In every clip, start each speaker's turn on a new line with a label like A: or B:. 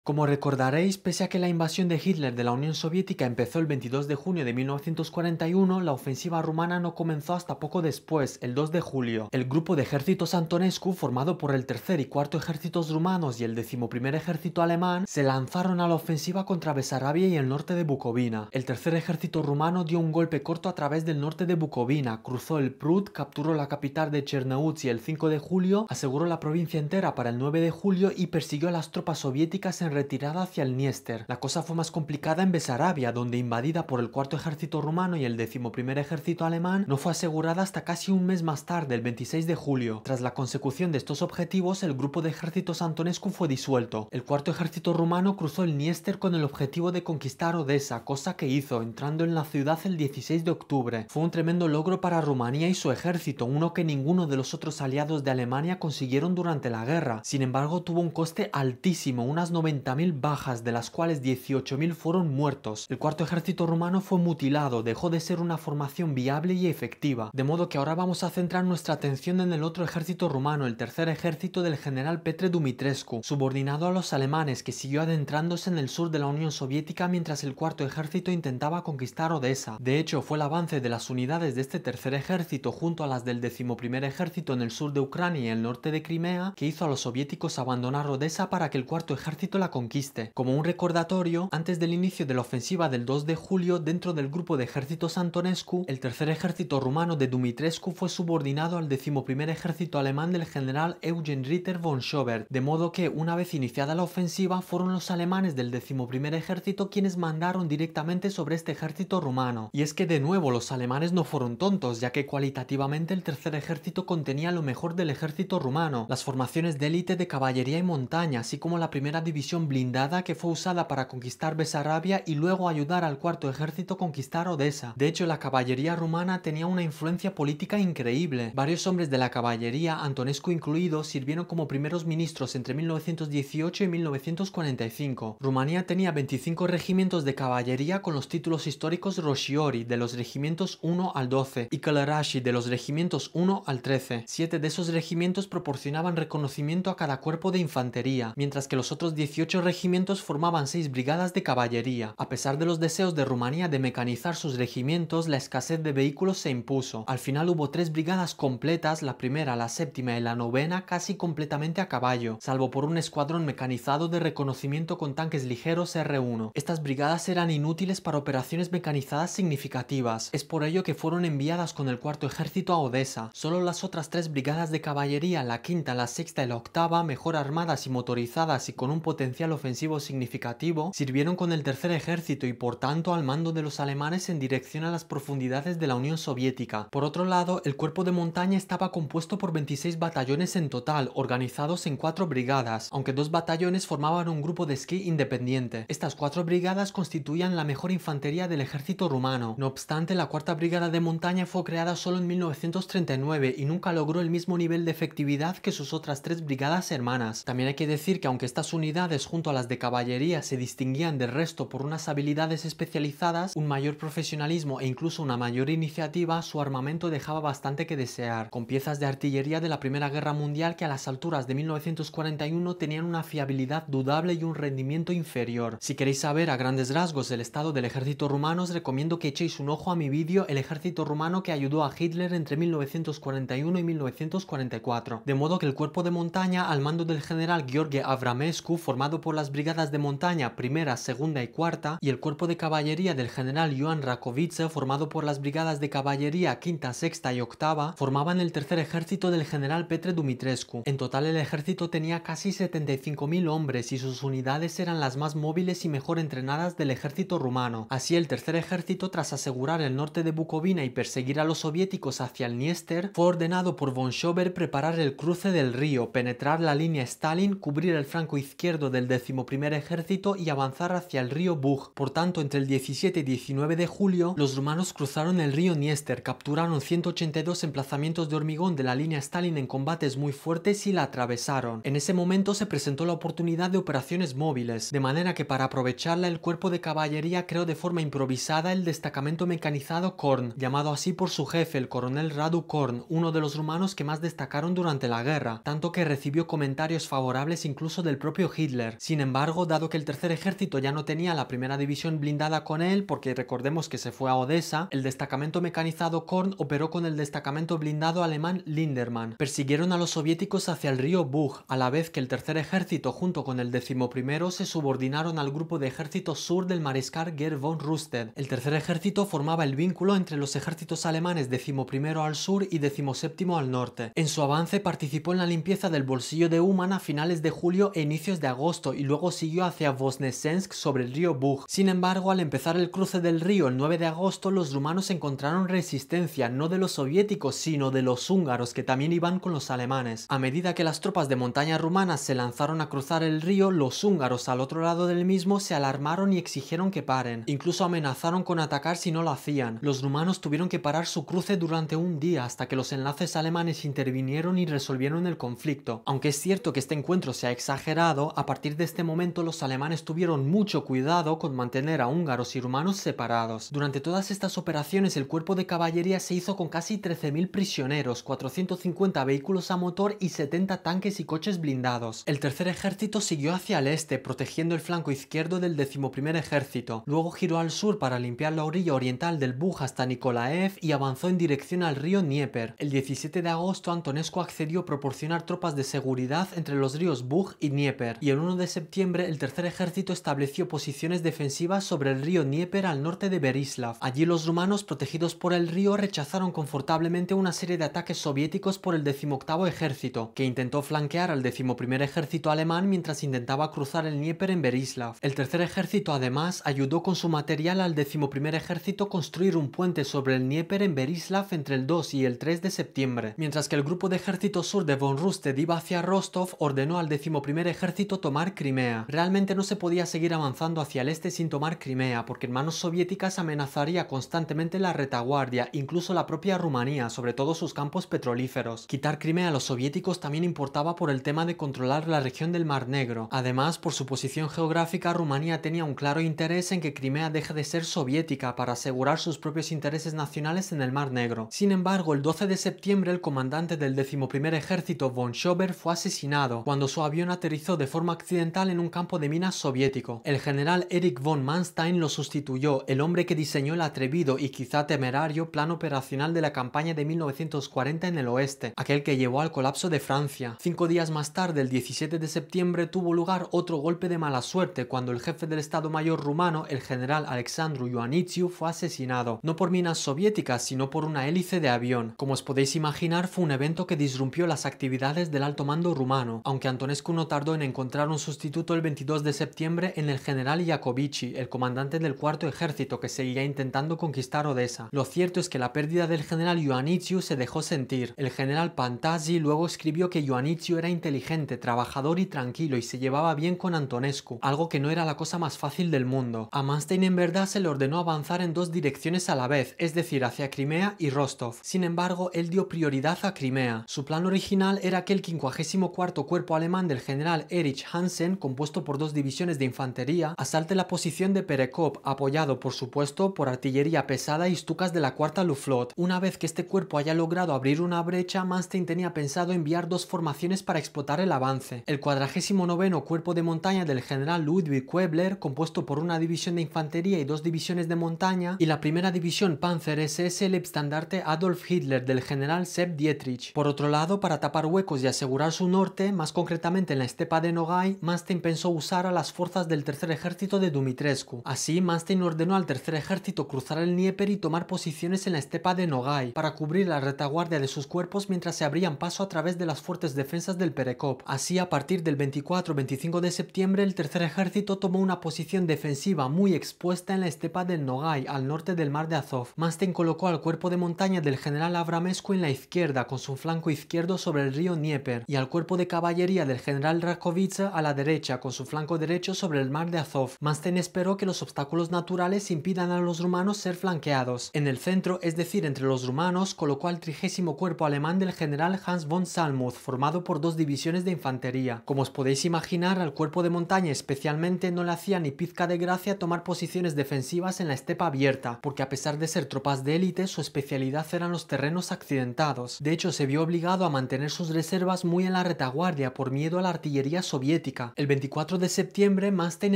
A: Como recordaréis, pese a que la invasión de Hitler de la Unión Soviética empezó el 22 de junio de 1941, la ofensiva rumana no comenzó hasta poco después, el 2 de julio. El grupo de ejércitos Antonescu, formado por el tercer y cuarto ejércitos rumanos y el 11º ejército alemán, se lanzaron a la ofensiva contra Besarabia y el norte de Bucovina. El tercer ejército rumano dio un golpe corto a través del norte de Bucovina, cruzó el Prut, capturó la capital de Chernivtsi el 5 de julio, aseguró la provincia entera para el 9 de julio y persiguió a las tropas soviéticas en retirada hacia el Dniester. La cosa fue más complicada en Besarabia, donde invadida por el cuarto ejército rumano y el 11º ejército alemán, no fue asegurada hasta casi un mes más tarde, el 26 de julio. Tras la consecución de estos objetivos, el grupo de ejércitos Antonescu fue disuelto. El cuarto ejército rumano cruzó el Dniester con el objetivo de conquistar Odessa, cosa que hizo, entrando en la ciudad el 16 de octubre. Fue un tremendo logro para Rumanía y su ejército, uno que ninguno de los otros aliados de Alemania consiguieron durante la guerra. Sin embargo, tuvo un coste altísimo, unas 90.000 bajas, de las cuales 18.000 fueron muertos. El cuarto ejército rumano fue mutilado, dejó de ser una formación viable y efectiva, de modo que ahora vamos a centrar nuestra atención en el otro ejército rumano, el tercer ejército del general Petre Dumitrescu, subordinado a los alemanes, que siguió adentrándose en el sur de la Unión Soviética mientras el cuarto ejército intentaba conquistar Odessa. De hecho, fue el avance de las unidades de este tercer ejército junto a las del 11º ejército en el sur de Ucrania y el norte de Crimea que hizo a los soviéticos abandonar Odessa para que el cuarto ejército la conquiste. Como un recordatorio, antes del inicio de la ofensiva del 2 de julio, dentro del grupo de ejércitos Antonescu, el tercer ejército rumano de Dumitrescu fue subordinado al 11º ejército alemán del general Eugen Ritter von Schobert, de modo que, una vez iniciada la ofensiva, fueron los alemanes del 11º ejército quienes mandaron directamente sobre este ejército rumano. Y es que de nuevo los alemanes no fueron tontos, ya que cualitativamente el tercer ejército contenía lo mejor del ejército rumano, las formaciones de élite de caballería y montaña, así como la primera división blindada que fue usada para conquistar Besarabia y luego ayudar al cuarto ejército a conquistar Odessa. De hecho, la caballería rumana tenía una influencia política increíble. Varios hombres de la caballería, Antonescu incluido, sirvieron como primeros ministros entre 1918 y 1945. Rumanía tenía 25 regimientos de caballería con los títulos históricos Rosciori de los regimientos 1 al 12 y Călărași de los regimientos 1 al 13. 7 de esos regimientos proporcionaban reconocimiento a cada cuerpo de infantería, mientras que los otros 18 regimientos formaban 6 brigadas de caballería. A pesar de los deseos de Rumanía de mecanizar sus regimientos, la escasez de vehículos se impuso. Al final hubo 3 brigadas completas, la primera, la séptima y la novena casi completamente a caballo, salvo por un escuadrón mecanizado de reconocimiento con tanques ligeros R1. Estas brigadas eran inútiles para operaciones mecanizadas significativas, es por ello que fueron enviadas con el cuarto ejército a Odessa. Solo las otras 3 brigadas de caballería, la quinta, la sexta y la octava, mejor armadas y motorizadas y con un potencial ofensivo significativo, sirvieron con el tercer ejército y por tanto al mando de los alemanes en dirección a las profundidades de la Unión Soviética. Por otro lado, el cuerpo de montaña estaba compuesto por 26 batallones en total, organizados en 4 brigadas, aunque 2 batallones formaban un grupo de esquí independiente. Estas 4 brigadas constituían la mejor infantería del ejército rumano. No obstante, la cuarta brigada de montaña fue creada solo en 1939 y nunca logró el mismo nivel de efectividad que sus otras 3 brigadas hermanas. También hay que decir que aunque estas unidades junto a las de caballería se distinguían del resto por unas habilidades especializadas, un mayor profesionalismo e incluso una mayor iniciativa, su armamento dejaba bastante que desear, con piezas de artillería de la Primera Guerra Mundial que a las alturas de 1941 tenían una fiabilidad dudable y un rendimiento inferior. Si queréis saber a grandes rasgos el estado del ejército rumano, os recomiendo que echéis un ojo a mi vídeo El ejército rumano que ayudó a Hitler entre 1941 y 1944. De modo que el cuerpo de montaña al mando del general Gheorghe Avramescu, formado por las brigadas de montaña primera, segunda y cuarta, y el cuerpo de caballería del general Ioan Rakovice, formado por las brigadas de caballería quinta, sexta y octava, formaban el tercer ejército del general Petre Dumitrescu. En total el ejército tenía casi 75.000 hombres y sus unidades eran las más móviles y mejor entrenadas del ejército rumano. Así el tercer ejército, tras asegurar el norte de Bucovina y perseguir a los soviéticos hacia el Dniester, fue ordenado por von Schobert preparar el cruce del río, penetrar la línea Stalin, cubrir el flanco izquierdo del 11º ejército y avanzar hacia el río Bug. Por tanto, entre el 17 y 19 de julio, los rumanos cruzaron el río Dniester, capturaron 182 emplazamientos de hormigón de la línea Stalin en combates muy fuertes y la atravesaron. En ese momento se presentó la oportunidad de operaciones móviles, de manera que para aprovecharla el cuerpo de caballería creó de forma improvisada el destacamento mecanizado Korn, llamado así por su jefe, el coronel Radu Korn, uno de los rumanos que más destacaron durante la guerra, tanto que recibió comentarios favorables incluso del propio Hitler. Sin embargo, dado que el tercer ejército ya no tenía la primera división blindada con él, porque recordemos que se fue a Odessa, el destacamento mecanizado Korn operó con el destacamento blindado alemán Lindermann. Persiguieron a los soviéticos hacia el río Bug, a la vez que el tercer ejército junto con el 11º se subordinaron al grupo de ejércitos sur del mariscal Gerd von Rundstedt. El tercer ejército formaba el vínculo entre los ejércitos alemanes 11º al sur y 17º al norte. En su avance participó en la limpieza del bolsillo de Uman a finales de julio e inicios de agosto y luego siguió hacia Voznesensk sobre el río Bug. Sin embargo, al empezar el cruce del río el 9 de agosto, los rumanos encontraron resistencia no de los soviéticos sino de los húngaros, que también iban con los alemanes. A medida que las tropas de montaña rumanas se lanzaron a cruzar el río, los húngaros al otro lado del mismo se alarmaron y exigieron que paren. Incluso amenazaron con atacar si no lo hacían. Los rumanos tuvieron que parar su cruce durante un día hasta que los enlaces alemanes intervinieron y resolvieron el conflicto. Aunque es cierto que este encuentro se ha exagerado, a partir de este momento los alemanes tuvieron mucho cuidado con mantener a húngaros y rumanos separados. Durante todas estas operaciones el cuerpo de caballería se hizo con casi 13.000 prisioneros, 450 vehículos a motor y 70 tanques y coches blindados. El tercer ejército siguió hacia el este, protegiendo el flanco izquierdo del 11º ejército. Luego giró al sur para limpiar la orilla oriental del Bug hasta Nikolaev y avanzó en dirección al río Dnieper. El 17 de agosto Antonescu accedió a proporcionar tropas de seguridad entre los ríos Bug y Dnieper, y el 1 de septiembre el tercer ejército estableció posiciones defensivas sobre el río Dnieper al norte de Berislav. Allí los rumanos, protegidos por el río, rechazaron confortablemente una serie de ataques soviéticos por el 18º ejército, que intentó flanquear al 11º ejército alemán mientras intentaba cruzar el Dnieper en Berislav. El tercer ejército además ayudó con su material al 11º ejército construir un puente sobre el Dnieper en Berislav entre el 2 y el 3 de septiembre. Mientras que el grupo de ejército sur de von Rundstedt iba hacia Rostov, ordenó al 11º ejército tomar Crimea. Realmente no se podía seguir avanzando hacia el este sin tomar Crimea, porque en manos soviéticas amenazaría constantemente la retaguardia, incluso la propia Rumanía, sobre todo sus campos petrolíferos. Quitar Crimea a los soviéticos también importaba por el tema de controlar la región del Mar Negro. Además, por su posición geográfica, Rumanía tenía un claro interés en que Crimea deje de ser soviética para asegurar sus propios intereses nacionales en el Mar Negro. Sin embargo, el 12 de septiembre el comandante del 11º ejército von Schober fue asesinado cuando su avión aterrizó de forma accidental en un campo de minas soviético. El general Erich von Manstein lo sustituyó, el hombre que diseñó el atrevido y quizá temerario plan operacional de la campaña de 1940 en el oeste, aquel que llevó al colapso de Francia. 5 días más tarde, el 17 de septiembre, tuvo lugar otro golpe de mala suerte cuando el jefe del Estado Mayor rumano, el general Alexandru Ioanițiu, fue asesinado, no por minas soviéticas, sino por una hélice de avión. Como os podéis imaginar, fue un evento que disrumpió las actividades del alto mando rumano, aunque Antonescu no tardó en encontrar un sustituto el 22 de septiembre en el general Iacovici, el comandante del cuarto ejército que seguía intentando conquistar Odessa. Lo cierto es que la pérdida del general Ioanițiu se dejó sentir. El general Pantasi luego escribió que Ioanițiu era inteligente, trabajador y tranquilo y se llevaba bien con Antonescu, algo que no era la cosa más fácil del mundo. A Manstein en verdad se le ordenó avanzar en dos direcciones a la vez, es decir, hacia Crimea y Rostov. Sin embargo, él dio prioridad a Crimea. Su plan original era que el 54º cuerpo alemán del general Erich Hansen, compuesto por dos divisiones de infantería, asalte la posición de Perekop, apoyado por supuesto por artillería pesada y Stukas de la cuarta Luftwaffe. Una vez que este cuerpo haya logrado abrir una brecha, Manstein tenía pensado enviar dos formaciones para explotar el avance. El 49º cuerpo de montaña del general Ludwig Koebler, compuesto por una división de infantería y dos divisiones de montaña, y la primera división Panzer SS Leibstandarte Adolf Hitler del general Sepp Dietrich. Por otro lado, para tapar huecos y asegurar su norte, más concretamente en la estepa de Nogai, Manstein pensó usar a las fuerzas del tercer ejército de Dumitrescu. Así, Manstein ordenó al tercer ejército cruzar el Dnieper y tomar posiciones en la estepa de Nogai, para cubrir la retaguardia de sus cuerpos mientras se abrían paso a través de las fuertes defensas del Perekop. Así, a partir del 24-25 de septiembre, el tercer ejército tomó una posición defensiva muy expuesta en la estepa del Nogai, al norte del mar de Azov. Manstein colocó al cuerpo de montaña del general Avramescu en la izquierda, con su flanco izquierdo sobre el río Dnieper, y al cuerpo de caballería del general Rakovitsa a la derecha, con su flanco derecho sobre el mar de Azov. Manstein esperó que los obstáculos naturales impidan a los rumanos ser flanqueados. En el centro, es decir, entre los rumanos, colocó al 30º cuerpo alemán del general Hans von Salmuth, formado por dos divisiones de infantería. Como os podéis imaginar, al cuerpo de montaña especialmente no le hacía ni pizca de gracia tomar posiciones defensivas en la estepa abierta, porque a pesar de ser tropas de élite, su especialidad eran los terrenos accidentados. De hecho, se vio obligado a mantener sus reservas muy en la retaguardia por miedo a la artillería soviética, soviética. El 24 de septiembre, Manstein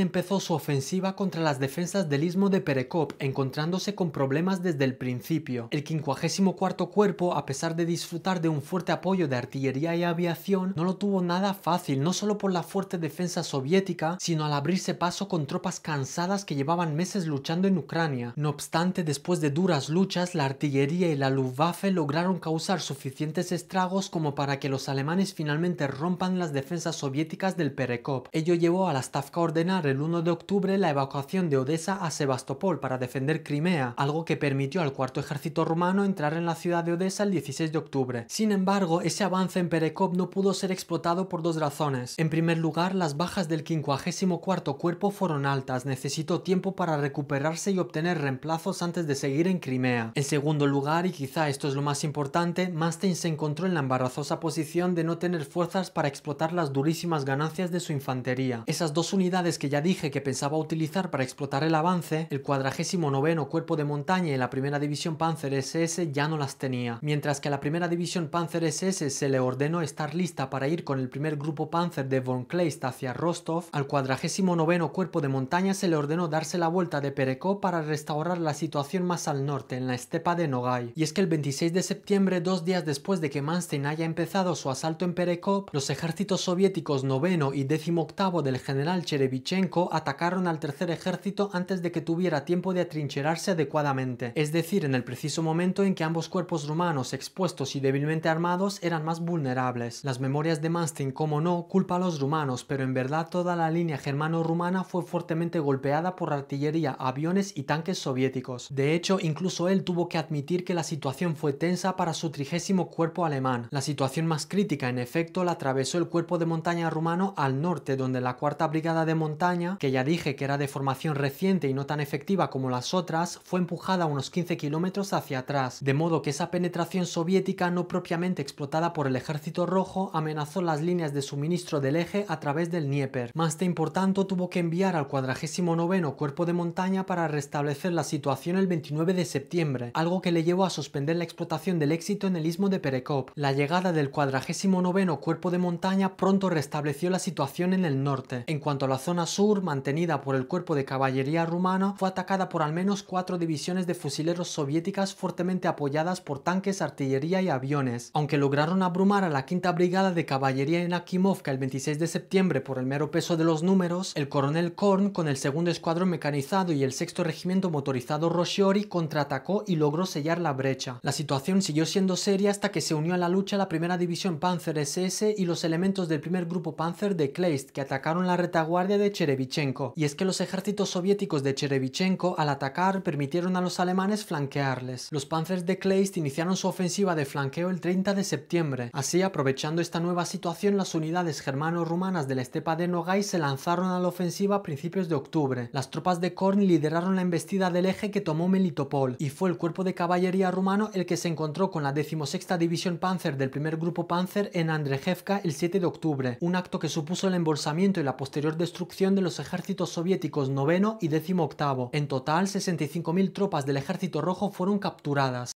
A: empezó su ofensiva contra las defensas del istmo de Perekop, encontrándose con problemas desde el principio. El 54º Cuerpo, a pesar de disfrutar de un fuerte apoyo de artillería y aviación, no lo tuvo nada fácil, no solo por la fuerte defensa soviética, sino al abrirse paso con tropas cansadas que llevaban meses luchando en Ucrania. No obstante, después de duras luchas, la artillería y la Luftwaffe lograron causar suficientes estragos como para que los alemanes finalmente rompan las defensas soviéticas del Perekop. Ello llevó a la Stavka a ordenar el 1 de octubre la evacuación de Odessa a Sebastopol para defender Crimea, algo que permitió al cuarto ejército rumano entrar en la ciudad de Odessa el 16 de octubre. Sin embargo, ese avance en Perekop no pudo ser explotado por dos razones. En primer lugar, las bajas del 54º Cuerpo fueron altas, necesitó tiempo para recuperarse y obtener reemplazos antes de seguir en Crimea. En segundo lugar, y quizá esto es lo más importante, Manstein se encontró en la embarazosa posición de no tener fuerzas para explotar las durísimas ganancias de su infantería. Esas dos unidades que ya dije que pensaba utilizar para explotar el avance, el 49º Cuerpo de Montaña y la primera división Panzer SS ya no las tenía, mientras que a la primera división Panzer SS se le ordenó estar lista para ir con el primer grupo Panzer de von Kleist hacia Rostov, al 49º Cuerpo de Montaña se le ordenó darse la vuelta de Perekop para restaurar la situación más al norte, en la estepa de Nogay. Y es que el 26 de septiembre, 2 días después de que Manstein haya empezado su asalto en Perekop, los ejércitos soviéticos 9º y 18º del general Cherevichenko atacaron al tercer ejército antes de que tuviera tiempo de atrincherarse adecuadamente, es decir, en el preciso momento en que ambos cuerpos rumanos expuestos y débilmente armados eran más vulnerables. Las memorias de Manstein, como no, culpa a los rumanos, pero en verdad toda la línea germano-rumana fue fuertemente golpeada por artillería, aviones y tanques soviéticos. De hecho, incluso él tuvo que admitir que la situación fue tensa para su 30º Cuerpo alemán. La situación más crítica, en efecto, la atravesó el Cuerpo de Montaña rumano al norte, donde la 4ª Brigada de Montaña, que ya dije que era de formación reciente y no tan efectiva como las otras, fue empujada unos 15 kilómetros hacia atrás, de modo que esa penetración soviética no propiamente explotada por el Ejército Rojo amenazó las líneas de suministro del eje a través del Dnieper. Manstein, por tanto, tuvo que enviar al 49º Cuerpo de Montaña para restablecer la situación el 29 de septiembre, algo que le llevó a suspender la explotación del éxito en el istmo de Perekop. La llegada del 49º Cuerpo de Montaña pronto restableció la situación en el norte. En cuanto a la zona sur, mantenida por el Cuerpo de Caballería rumano, fue atacada por al menos 4 divisiones de fusileros soviéticas fuertemente apoyadas por tanques, artillería y aviones. Aunque lograron abrumar a la 5ª Brigada de Caballería en Akimovka el 26 de septiembre por el mero peso de los números, el coronel Korn, con el 2º Escuadrón Mecanizado y el 6º Regimiento Motorizado Roshiori, contraatacó y logró sellar la brecha. La situación siguió siendo seria hasta que se unió a la lucha la primera división Panzer SS y los elementos del primer grupo Panzer de Kleist, que atacaron la retaguardia de Cherevichenko. Y es que los ejércitos soviéticos de Cherevichenko, al atacar, permitieron a los alemanes flanquearles. Los Panzers de Kleist iniciaron su ofensiva de flanqueo el 30 de septiembre. Así, aprovechando esta nueva situación, las unidades germano-rumanas de la estepa de Nogay se lanzaron a la ofensiva a principios de octubre. Las tropas de Korn lideraron la embestida del eje que tomó Melitopol, y fue el Cuerpo de Caballería rumano el que se encontró con la 16ª División Panzer del primer grupo Panzer en Andrejevka el 7 de octubre, un acto que supuso el embolsamiento y la posterior destrucción de los ejércitos soviéticos 9º y 18º. En total, 65.000 tropas del Ejército Rojo fueron capturadas.